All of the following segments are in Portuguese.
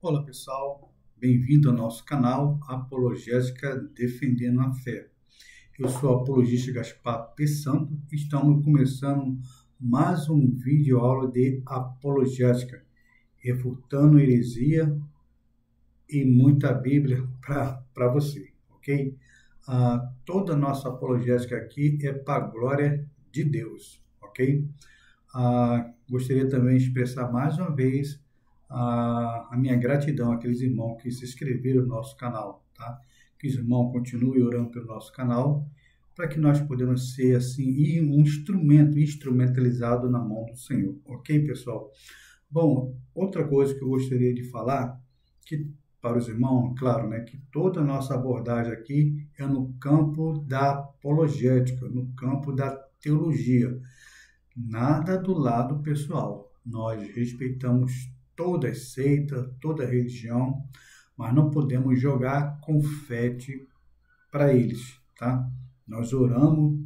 Olá pessoal, bem-vindo ao nosso canal Apologética Defendendo a Fé. Eu sou o apologista Gaspar P. Santo e estamos começando mais um vídeo aula de apologética, refutando heresia e muita Bíblia para você, ok? Toda a nossa apologética aqui é para a glória de Deus, ok? Gostaria também de expressar mais uma vez a minha gratidão àqueles irmãos que se inscreveram no nosso canal, tá? Que os irmãos continuem orando pelo nosso canal, para que nós podemos ser, assim, um instrumento instrumentalizado na mão do Senhor, ok, pessoal? Bom, outra coisa que eu gostaria de falar, que para os irmãos, claro, né, que toda a nossa abordagem aqui é no campo da apologética, no campo da teologia, nada do lado pessoal. Nós respeitamos toda seita, toda religião, mas não podemos jogar confete para eles, tá? Nós oramos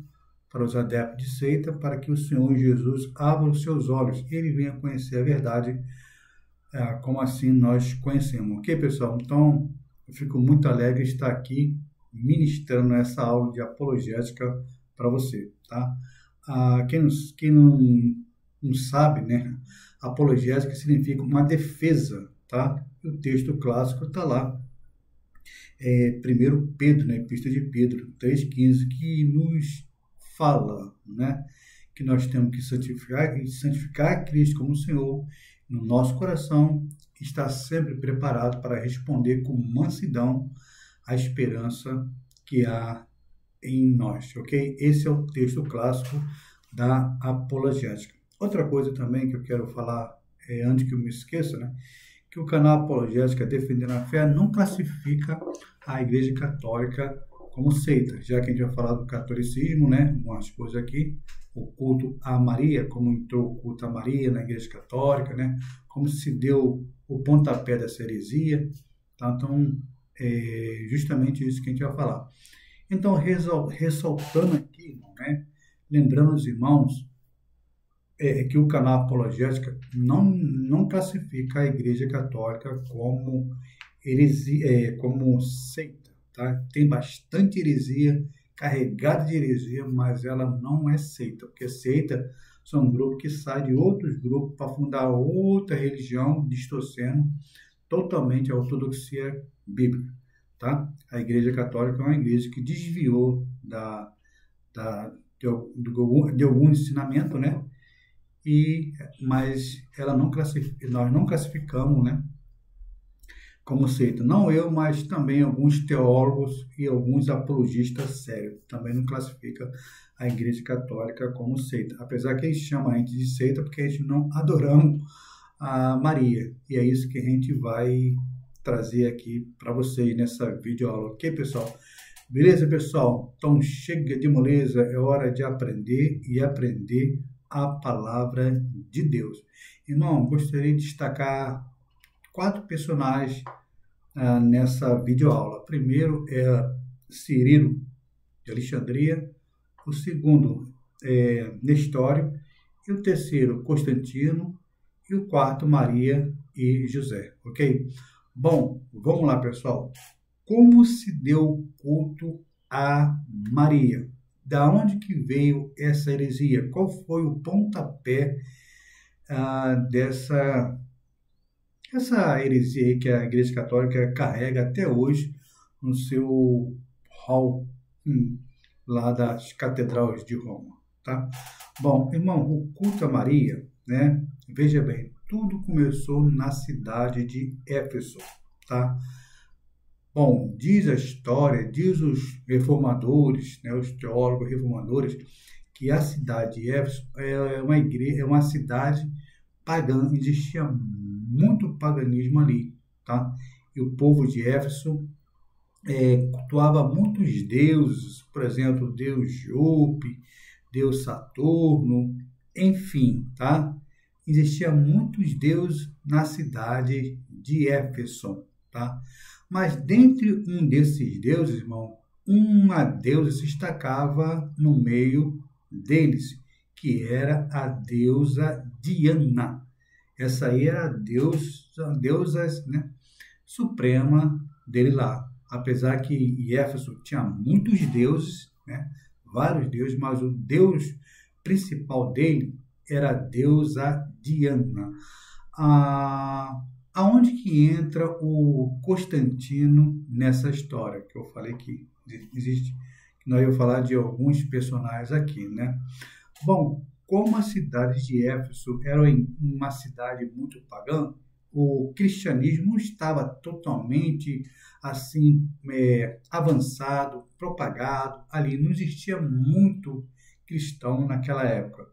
para os adeptos de seita para que o Senhor Jesus abra os seus olhos e ele venha conhecer a verdade, como assim nós conhecemos, ok, pessoal? Então, eu fico muito alegre de estar aqui ministrando essa aula de apologética para você, tá? Quem não sabe, né? Apologética significa uma defesa, tá? O texto clássico está lá. 1 Pedro, né? Epístola de Pedro 3,15, que nos fala, né? Que nós temos que santificar Cristo como Senhor no nosso coração, estar sempre preparado para responder com mansidão a esperança que há em nós, ok? Esse é o texto clássico da apologética. Outra coisa também que eu quero falar, antes que eu me esqueça, né? Que o canal Apologética Defendendo a Fé não classifica a Igreja Católica como seita, já que a gente vai falar do catolicismo, né? Umas coisas aqui, o culto a Maria, como entrou o culto a Maria na Igreja Católica, né? Como se deu o pontapé dessa heresia, tá? Então, é justamente isso que a gente vai falar. Então, ressaltando aqui, né? Lembrando os irmãos, que o canal Apologética não classifica a Igreja Católica como heresia, como seita, tá? Tem bastante heresia, carregada de heresia, mas ela não é seita, porque seita são um grupo que sai de outros grupos para fundar outra religião, distorcendo totalmente a ortodoxia bíblica, tá? A Igreja Católica é uma igreja que desviou de algum ensinamento, né? Mas ela nós não classificamos, né, como seita. Não eu, mas também alguns teólogos e alguns apologistas sérios também não classificam a Igreja Católica como seita. Apesar que eles chamam a gente de seita porque a gente não adoramos a Maria. E é isso que a gente vai trazer aqui para vocês nessa videoaula. Ok, pessoal? Beleza, pessoal? Então chega de moleza, é hora de aprender e aprender a palavra de Deus. Irmão, gostaria de destacar 4 personagens nessa videoaula. Primeiro é Cirilo de Alexandria, o segundo é Nestório, e o terceiro Constantino, e o quarto Maria e José, ok? Bom, vamos lá, pessoal. Como se deu o culto a Maria? Da onde que veio essa heresia? Qual foi o pontapé dessa heresia aí que a Igreja Católica carrega até hoje no seu hall lá das catedrais de Roma, tá? Bom, irmão, o culto a Maria, né? Veja bem, tudo começou na cidade de Éfeso, tá? Bom, diz a história, diz os reformadores, né, os teólogos reformadores, que a cidade de Éfeso é uma cidade pagã, existia muito paganismo ali, tá? E o povo de Éfeso cultuava muitos deuses, por exemplo, o deus Jope, deus Saturno, enfim, tá? Existia muitos deuses na cidade de Éfeso, tá? Mas dentre um desses deuses, irmão, uma deusa se destacava no meio deles, que era a deusa Diana. Essa aí era a deusa deusas, né, suprema dele lá. Apesar que em Éfeso tinha muitos deuses, né, vários deuses, mas o deus principal dele era a deusa Diana. Aonde que entra o Constantino nessa história que eu falei que existe? Nós vamos falar de alguns personagens aqui, né? Bom, como a cidade de Éfeso era uma cidade muito pagã, o cristianismo estava totalmente assim avançado, propagado ali. Não existia muito cristão naquela época,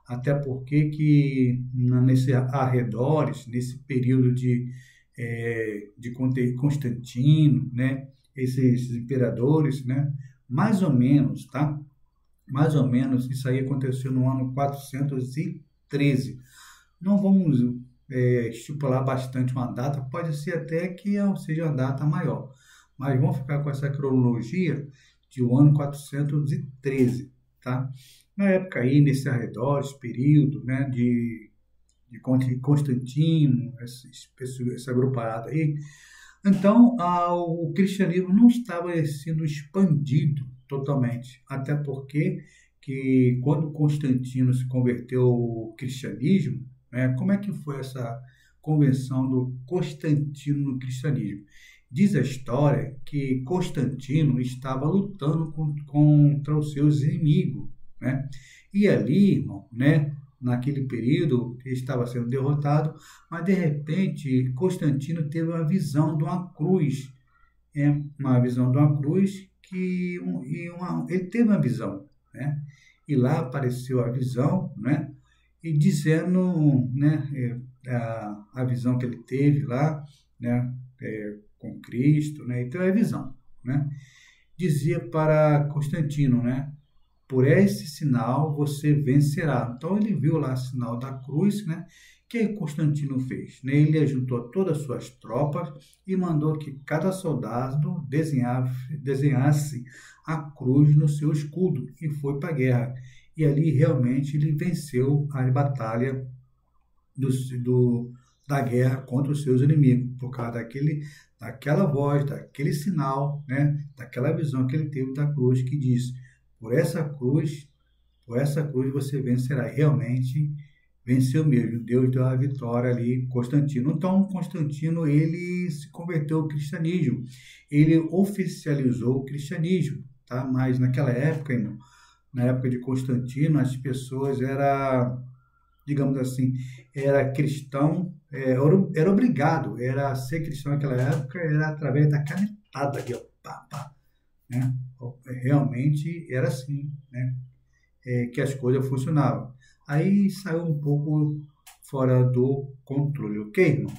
até porque que nesses arredores, nesse período de Constantino, né, esses imperadores, né, mais ou menos, tá? Mais ou menos, isso aí aconteceu no ano 413. Não vamos estipular bastante uma data, pode ser até que seja uma data maior, mas vamos ficar com essa cronologia de o ano 413, tá? Na época aí, nesse arredor, esse período, né, de Constantino, essa gruparada aí, então o cristianismo não estava sendo expandido totalmente, até porque que quando Constantino se converteu ao cristianismo, né, como é que foi essa conversão do Constantino no cristianismo? Diz a história que Constantino estava lutando contra os seus inimigos, né? E ali, irmão, né, naquele período, ele estava sendo derrotado, mas de repente Constantino teve uma visão de uma cruz, uma visão de uma cruz ele teve uma visão, né? E lá apareceu a visão, né? E dizendo, né, a visão que ele teve lá, né, com Cristo, né? Então é a visão, né? Dizia para Constantino, né? Por esse sinal você vencerá. Então ele viu lá o sinal da cruz, né? Que Constantino fez? Né? Ele juntou todas as suas tropas e mandou que cada soldado desenhasse a cruz no seu escudo e foi para a guerra. E ali realmente ele venceu a batalha da guerra contra os seus inimigos, por causa daquela voz, daquele sinal, né? Daquela visão que ele teve da cruz que diz: por essa cruz você vencerá. E realmente venceu mesmo. Deus deu a vitória ali, Constantino. Então, Constantino, ele se converteu ao cristianismo. Ele oficializou o cristianismo, tá? Mas naquela época, irmão, na época de Constantino, as pessoas digamos assim, era cristão, era obrigado, era ser cristão naquela época, era através da canetada aqui, ó, pá, pá, né? Realmente era assim, né? Que as coisas funcionavam. Aí saiu um pouco fora do controle, ok, irmão?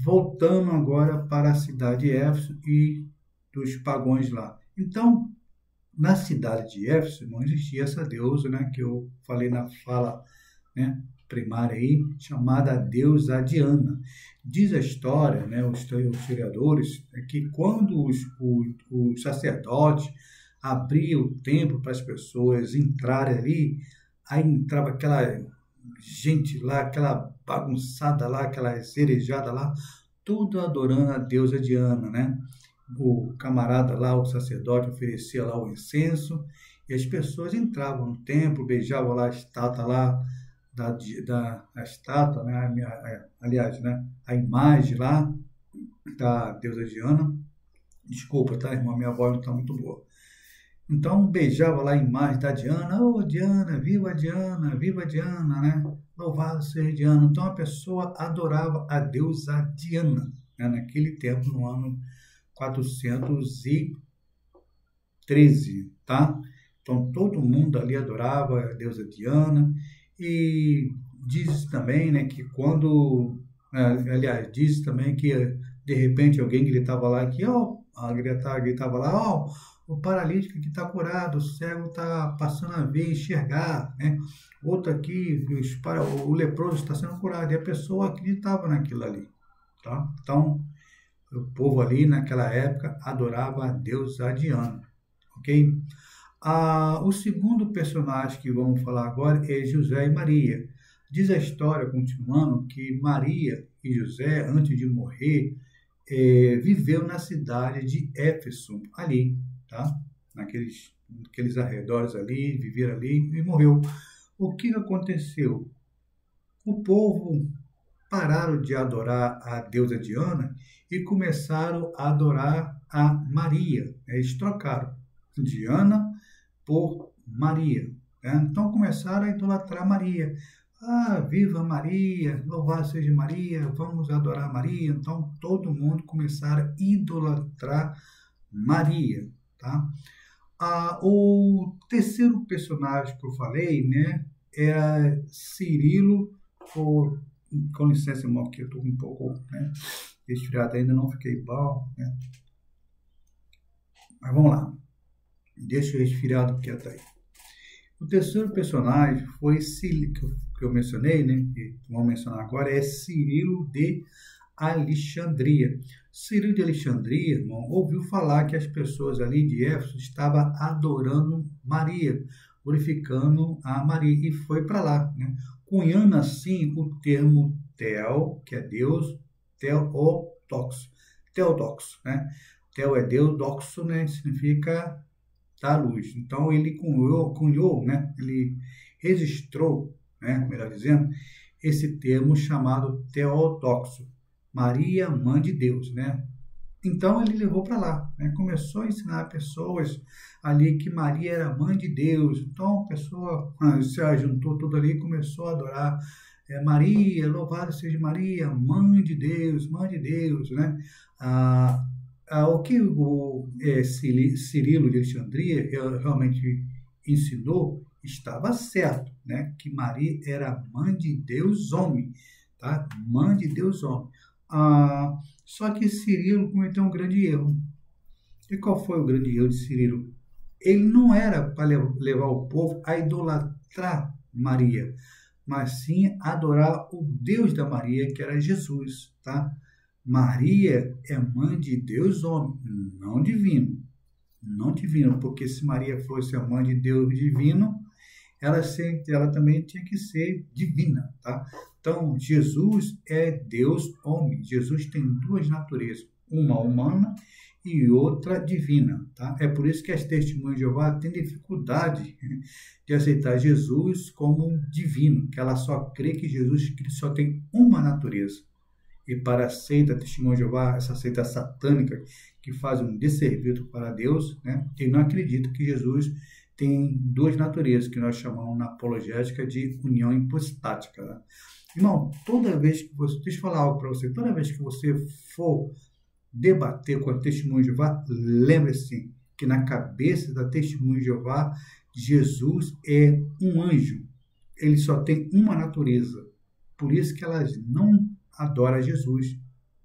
Voltando agora para a cidade de Éfeso e dos pagãos lá. Então, na cidade de Éfeso, não existia essa deusa, né, que eu falei na fala, né, primária aí, chamada deusa Diana. Diz a história, né, os historiadores, que quando os sacerdotes abriam o templo para as pessoas entrarem ali, aí entrava aquela gente lá, aquela bagunçada lá, aquela cerejada lá, tudo adorando a deusa Diana, né? O camarada lá, o sacerdote, oferecia lá o incenso e as pessoas entravam no templo, beijavam lá a estátua lá, a estátua, né? Aliás, né? A imagem lá da deusa Diana. Desculpa, tá, irmão? Minha voz não está muito boa. Então, beijava lá a imagem da Diana. Oh, Diana, viva Diana, né? Louvado seja Diana. Então, a pessoa adorava a deusa Diana, né? Naquele tempo, no ano 413, tá? Então, todo mundo ali adorava a deusa Diana. E diz também, né, que diz também que, de repente, alguém gritava lá que, gritava lá, ó, o paralítico que está curado, o cego está passando a ver, enxergar, né? Outro aqui, o leproso está sendo curado, e a pessoa acreditava naquilo ali, tá? Então, o povo ali, naquela época, adorava a deusa Diana, ok? O segundo personagem que vamos falar agora é José e Maria. Diz a história, continuando, que Maria e José, antes de morrer, viveu na cidade de Éfeso, ali, tá? Naqueles arredores ali, viveram ali e morreu. O que aconteceu? O povo pararam de adorar a deusa Diana e começaram a adorar a Maria. Eles trocaram Diana por Maria. Né? Então começaram a idolatrar Maria. Ah, viva Maria, louvado seja Maria, vamos adorar Maria. Então todo mundo começaram a idolatrar Maria. Tá? O terceiro personagem que eu falei, né, é Cirilo, com licença, irmão, que eu estou um pouco, né, resfriado, ainda não fiquei bom, né? Mas vamos lá, deixa o resfriado quieto aí. O terceiro personagem foi que eu mencionei, né, que vamos mencionar agora, é Cirilo de Alexandria. Cirilo de Alexandria, irmão, ouviu falar que as pessoas ali de Éfeso estavam adorando Maria, glorificando a Maria, e foi para lá, né? Cunhando assim o termo Tel, que é Deus, Teodoxo, né? Tel é Deus, doxo, né? Significa dar luz. Então ele cunhou, né? Ele registrou, né? Melhor dizendo, esse termo chamado Teodoxo, Maria, mãe de Deus, né? Então ele levou para lá, né? Começou a ensinar pessoas ali que Maria era mãe de Deus. Então a pessoa se juntou tudo ali e começou a adorar Maria, louvado seja Maria, mãe de Deus, né? O que o Cirilo de Alexandria realmente ensinou estava certo, né? Que Maria era mãe de Deus homem, tá? Mãe de Deus homem. Só que Cirilo cometeu um grande erro. E qual foi o grande erro de Cirilo? Ele não era para levar o povo a idolatrar Maria, mas sim adorar o Deus da Maria, que era Jesus, tá? Maria é mãe de Deus homem, não divino. Não divino, porque se Maria fosse a mãe de Deus divino, ela também tinha que ser divina, tá? Então, Jesus é Deus homem. Jesus tem duas naturezas, uma humana e outra divina, tá? É por isso que as testemunhas de Jeová têm dificuldade de aceitar Jesus como divino, que ela só crê que Jesus Cristo só tem uma natureza. E para a seita testemunha de Jeová, essa seita satânica que faz um desserviço para Deus, né? Ele não acredita que Jesus tem duas naturezas, que nós chamamos na apologética de união hipostática. Né? Irmão, toda vez que você... Deixa eu falar algo para você. Toda vez que você for debater com a testemunha de Jeová, lembre-se que na cabeça da testemunha de Jeová, Jesus é um anjo. Ele só tem uma natureza. Por isso que elas não adoram Jesus.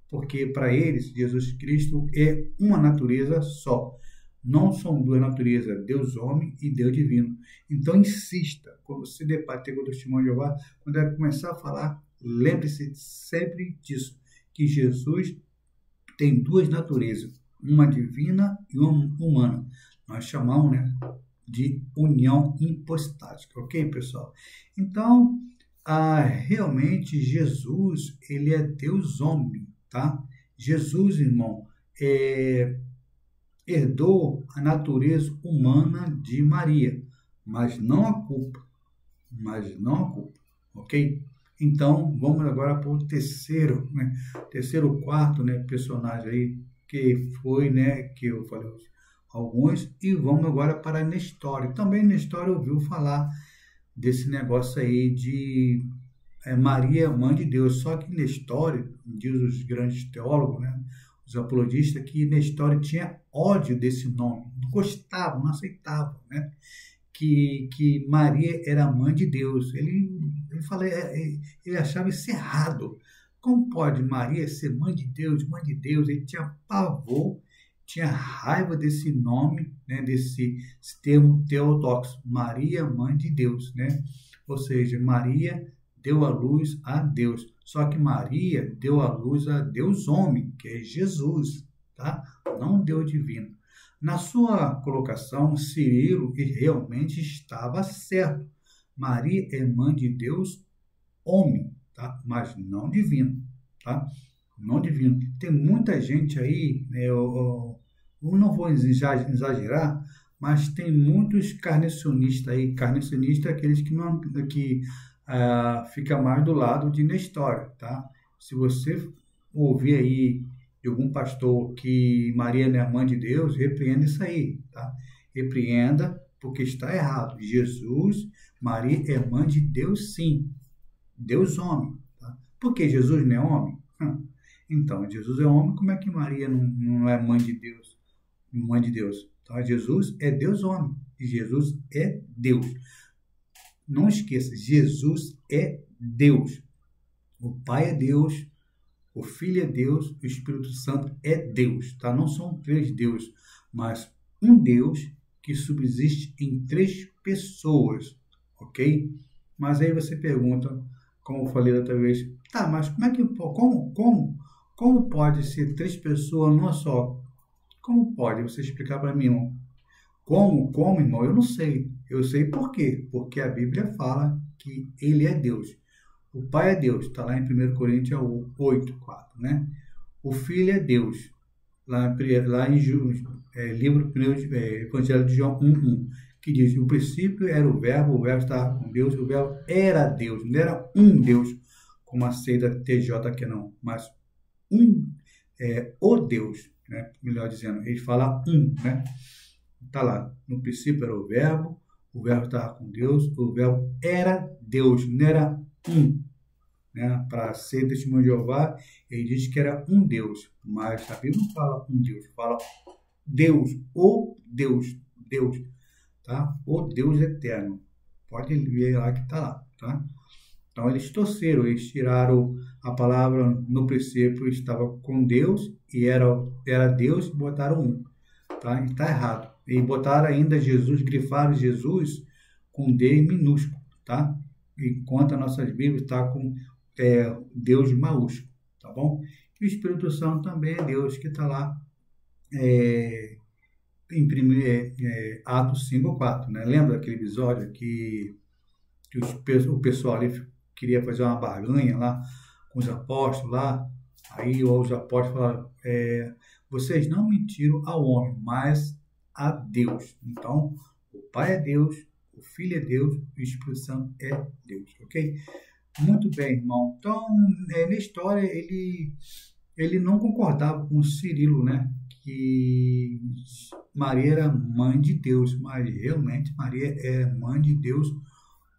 Porque para eles, Jesus Cristo é uma natureza só. Não são duas naturezas, Deus homem e Deus divino. Então insista, quando você debater com o testemunho de Jeová, quando ele começar a falar, lembre-se sempre disso, que Jesus tem duas naturezas, uma divina e uma humana. Nós chamamos, né, de união hipostática, ok, pessoal? Então, realmente Jesus, ele é Deus homem, tá? Jesus, irmão, herdou a natureza humana de Maria, mas não a culpa, ok? Então, vamos agora para o terceiro, quarto, né, personagem aí, que foi, né, que eu falei alguns, e vamos agora para Nestório. Também Nestório ouviu falar desse negócio aí de Maria, mãe de Deus, só que Nestório, diz os grandes teólogos, né, os apologistas, que Nestório tinha ódio desse nome, não gostava, não aceitava, né? Que Maria era mãe de Deus. Ele achava isso errado. Como pode Maria ser mãe de Deus, mãe de Deus? Ele tinha pavor, tinha raiva desse nome, né? Desse termo teodoxo, Maria, mãe de Deus, né? Ou seja, Maria deu a luz a Deus. Só que Maria deu a luz a Deus homem, que é Jesus, tá? Não Deus divino. Na sua colocação, Cirilo realmente estava certo. Maria é mãe de Deus homem, tá? Mas não divino. tá? Não divino. Tem muita gente aí, né, eu não vou exagerar, mas tem muitos carnecionistas aí. Carnecionista é aqueles que não que fica mais do lado de Nestório, tá? Se você ouvir aí de algum pastor que Maria não é a mãe de Deus, repreenda isso aí, tá? Repreenda, porque está errado. Jesus, Maria é mãe de Deus, sim. Deus homem, tá? Porque Jesus não é homem? Então, Jesus é homem, como é que Maria não é mãe de Deus? Mãe de Deus. Então, Jesus é Deus homem. E Jesus é Deus. Não esqueça, Jesus é Deus. O Pai é Deus, o Filho é Deus, o Espírito Santo é Deus, tá? Não são três deuses, mas um Deus que subsiste em três pessoas, ok? Mas aí você pergunta, como eu falei outra vez, tá, mas como pode ser três pessoas numa só? Como pode? Você explicar para mim, irmão? Como, irmão? Eu não sei. Eu sei por quê. Porque a Bíblia fala que ele é Deus. O Pai é Deus, está lá em 1 Coríntios 8:4, né? O Filho é Deus, lá em livro Evangelho de João 1:1, que diz: o princípio era o verbo estava com Deus, o verbo era Deus, não era um Deus, como a seita TJ que não, mas o Deus, né? Melhor dizendo, ele fala né? Está lá, no princípio era o verbo estava com Deus, o verbo era Deus, não era né? Para ser testemunho de Jeová, ele diz que era um Deus, mas a Bíblia não fala um Deus, fala Deus, Deus, tá? O Deus eterno. Pode ver lá que está lá, tá? Então eles torceram, eles tiraram a palavra no princípio, estava com Deus e era Deus e botaram um, tá? E está errado. E botaram ainda Jesus, grifaram Jesus com D minúsculo, tá? Enquanto a nossa Bíblia está com Deus maiúsculo, tá bom? E o Espírito Santo também é Deus, que está lá em Atos 5:4, né? Lembra aquele episódio que o pessoal ali queria fazer uma barganha lá com os apóstolos lá, aí os apóstolos falaram, vocês não mentiram ao homem, mas a Deus. Então, o Pai é Deus, o Filho é Deus, o Espírito Santo é Deus, ok? Muito bem, irmão. Então, na história, ele não concordava com o Cirilo, né? Que Maria era mãe de Deus, mas realmente Maria é mãe de Deus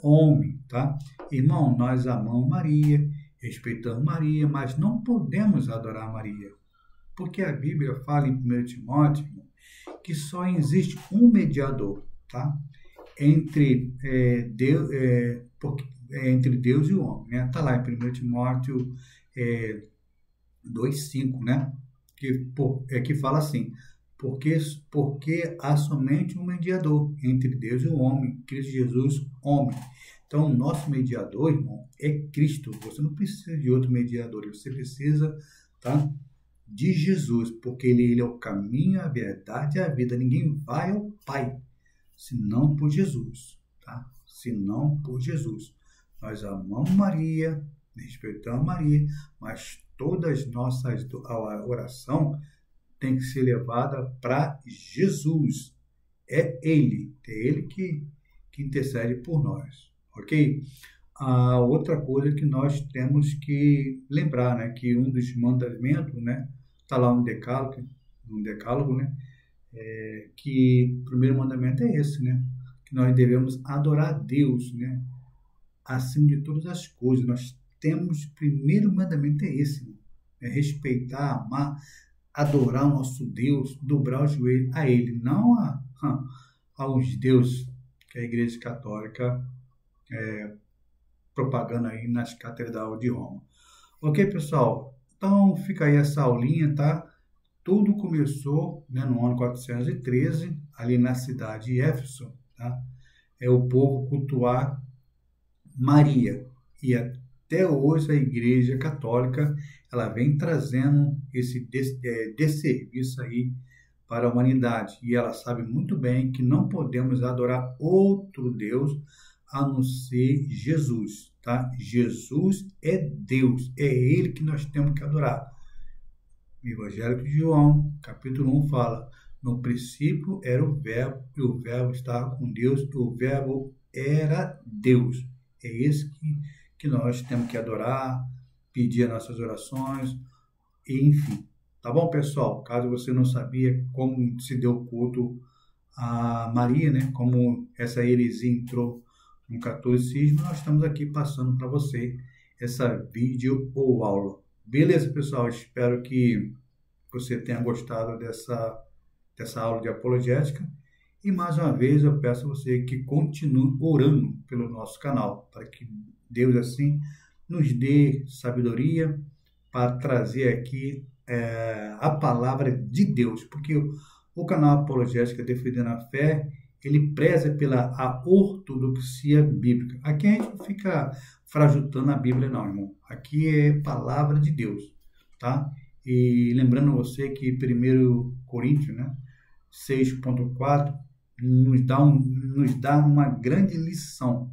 homem, tá? Irmão, nós amamos Maria, respeitamos Maria, mas não podemos adorar Maria, porque a Bíblia fala em 1 Timóteo que só existe um mediador, tá? Entre Deus e o homem, né? Tá lá em 1 Timóteo 2:5, né? Que fala assim, porque há somente um mediador entre Deus e o homem, Cristo Jesus, homem. Então, o nosso mediador, irmão, é Cristo. Você não precisa de outro mediador, você precisa, tá, de Jesus, porque ele é o caminho, a verdade e a vida. Ninguém vai ao Pai senão por Jesus, tá? Senão por Jesus. Nós amamos Maria, respeitamos Maria, mas todas nossas oração tem que ser levada para Jesus. É Ele que intercede por nós, ok? A outra coisa que nós temos que lembrar, né, que um dos mandamentos, né, está lá no decálogo, né, que o primeiro mandamento é esse, né, que nós devemos adorar a Deus, né, acima de todas as coisas. Nós temos, o primeiro mandamento é esse, né, é respeitar, amar, adorar o nosso Deus, dobrar o joelho a Ele, não aos deuses que a Igreja Católica propaganda aí nas catedrais de Roma. Ok, pessoal? Então, fica aí essa aulinha, tá? Tudo começou, né, no ano 413, ali na cidade de Éfeso, tá? O povo cultuar Maria. E até hoje a Igreja Católica ela vem trazendo esse desserviço aí para a humanidade. E ela sabe muito bem que não podemos adorar outro Deus a não ser Jesus, tá? Jesus é Deus, é Ele que nós temos que adorar. O Evangelho de João, capítulo 1, fala: no princípio era o Verbo, e o Verbo estava com Deus, e o Verbo era Deus. É esse que nós temos que adorar, pedir as nossas orações, enfim. Tá bom, pessoal? Caso você não sabia como se deu o culto a Maria, né? Como essa heresia entrou no catolicismo, nós estamos aqui passando para você essa vídeo ou aula. Beleza, pessoal? Espero que você tenha gostado dessa aula de apologética. E mais uma vez eu peço a você que continue orando pelo nosso canal, para que Deus assim nos dê sabedoria para trazer aqui a palavra de Deus, porque o canal Apologética Defendendo a Fé, ele preza pela a ortodoxia bíblica. Aqui a gente não fica frajutando a Bíblia não, irmão. Aqui é palavra de Deus, tá? E lembrando você que 1 Coríntios, né, 6.4 nos dá uma grande lição,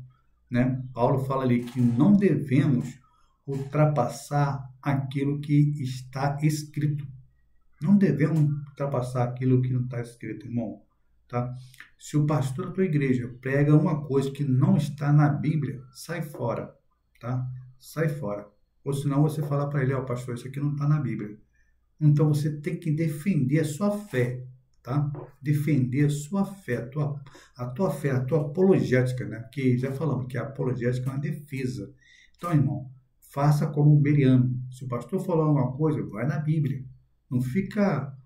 né? Paulo fala ali que não devemos ultrapassar aquilo que está escrito. Não devemos ultrapassar aquilo que não está escrito, irmão. Tá? Se o pastor da tua igreja prega uma coisa que não está na Bíblia, sai fora. Tá? Sai fora. Ou senão você fala para ele: pastor, isso aqui não está na Bíblia. Então você tem que defender a sua fé. Tá? Defender a sua fé, a tua fé, a tua apologética, né? Que já falamos que a apologética é uma defesa. Então, irmão, faça como um Bereano. Se o pastor falar uma coisa, vai na Bíblia. Não fica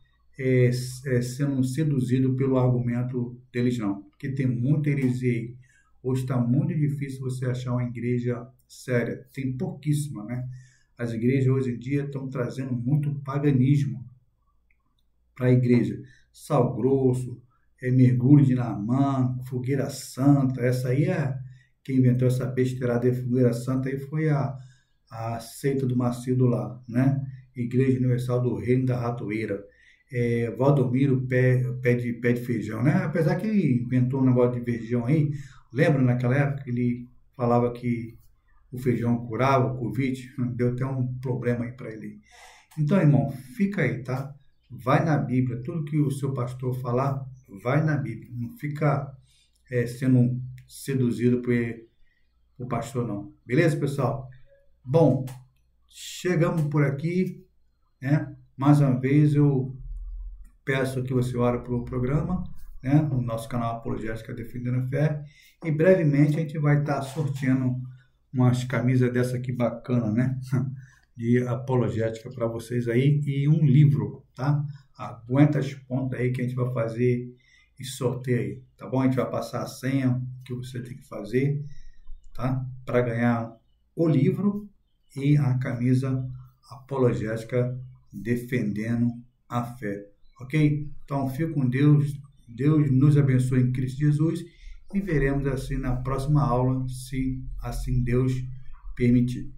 sendo seduzido pelo argumento deles, não. Porque tem muita heresia aí. Hoje está muito difícil você achar uma igreja séria. Tem pouquíssima, né? As igrejas hoje em dia estão trazendo muito paganismo para a igreja. Sal grosso, mergulho de Naamã, fogueira santa. Essa aí quem inventou essa besteirada de fogueira santa aí foi a seita do Macedo lá, né? Igreja Universal do Reino da Ratoeira. Valdomiro pé de feijão, né? Apesar que ele inventou um negócio de feijão aí, lembra naquela época que ele falava que o feijão curava o Covid? Deu até um problema aí para ele. Então, irmão, fica aí, tá? Vai na Bíblia, tudo que o seu pastor falar, vai na Bíblia. Não fica sendo seduzido por pastor, não. Beleza, pessoal? Bom, chegamos por aqui, né? Mais uma vez eu peço que você ore para o programa, né? No nosso canal Apologética Defendendo a Fé. E brevemente a gente vai estar sorteando umas camisas dessa aqui bacana, né? De apologética para vocês aí e um livro, tá? Aguenta as pontas aí que a gente vai fazer e sorteio aí, tá bom? A gente vai passar a senha que você tem que fazer, tá? Para ganhar o livro e a camisa apologética Defendendo a Fé, ok? Então, fique com Deus, Deus nos abençoe em Cristo Jesus e veremos assim na próxima aula, se assim Deus permitir.